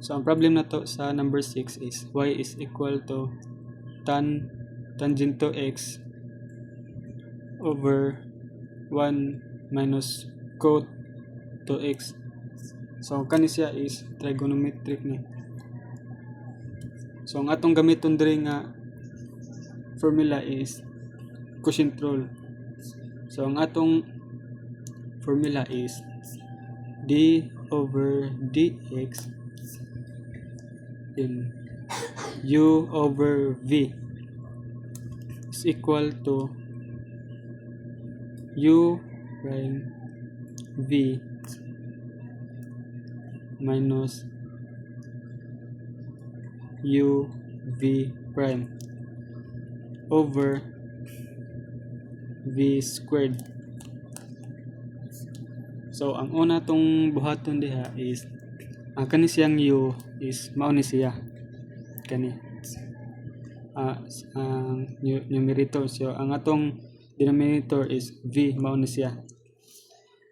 So ang problem na to sa number 6 is y is equal to tangent to x over 1 minus cot to x. So kani siya is trigonometric ni. So ang atong gamiton diri nga formula is quotient rule. So ang atong formula is d over dx in u over v is equal to u prime v minus u v prime over v squared. So ang una tong buhaton diha is ang kani siyang u is mao ni siya kani ang numerator. So ang atong denominator is v, mao ni siya.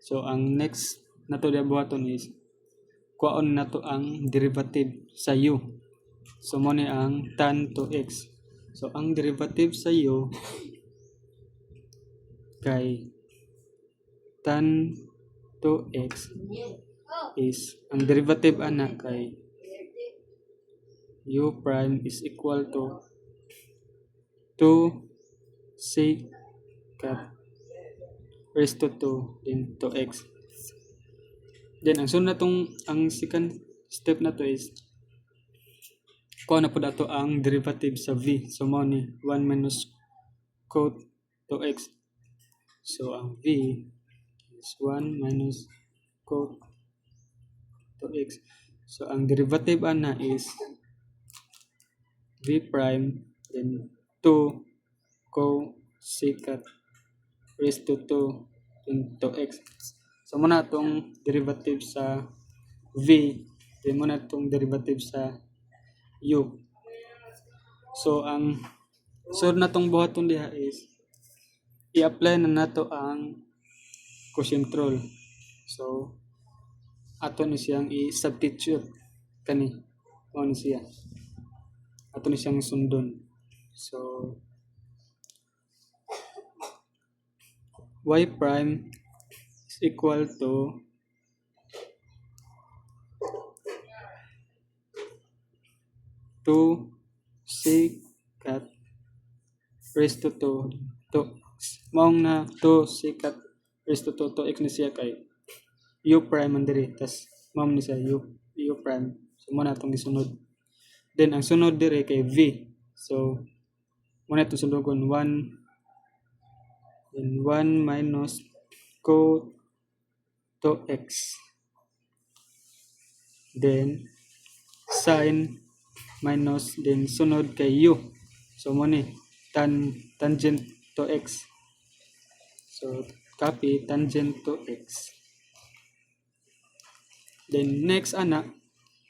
So ang next nato diha buhaton is kuhaon nato ang derivative sa u. So mo ni ang tan to x. So ang derivative sa u kay tan to x is ang derivative ana kay u prime is equal to 2 secant raised to 2 into x. Then ang sunod natong ang second step na to is kuha na po dato ang derivative sa v. So mo ni 1 minus cot to x. So ang v is 1 minus cot to x. So ang derivative ana is v prime then 2 cosecant raised to 2 into x. So muna itong derivative sa v, then muna itong derivative sa u. So ang sunod na itong buhaton diha is i-apply na nato ang quotient rule. So ato ni siyang i-substitute kani mo ni siya. Ato ni siyang sundon. So y prime is equal to two secant raised to 2 to maong na 2 secant raised to 2 to x ni siya kay u prime man diri tas maong ni siya u prime. So mo na itong gisunod. Then ang sunod diri kay v. So mo na itong sundugon 1 then 1 minus cot to x. Then sin minus then sunod kay u. So mo ni tangent to x. So copy tangent to x. Then next ana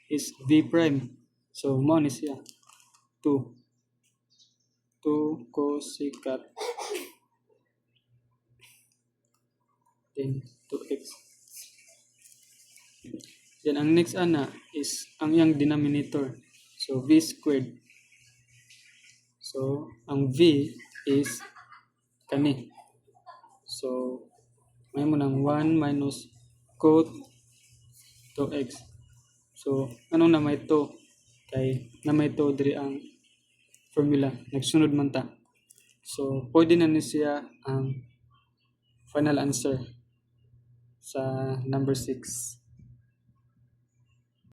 is v prime. So mo ni siya 2 cosecant then 2x. Then ang next ana is ang iyang denominator. So v squared. So ang v is kani. So may mo nang 1 minus cot to x. So anong na may to? Kay na may to diri ang formula. Nagsunod man ta. So pwede na ni siya ang final answer sa number 6.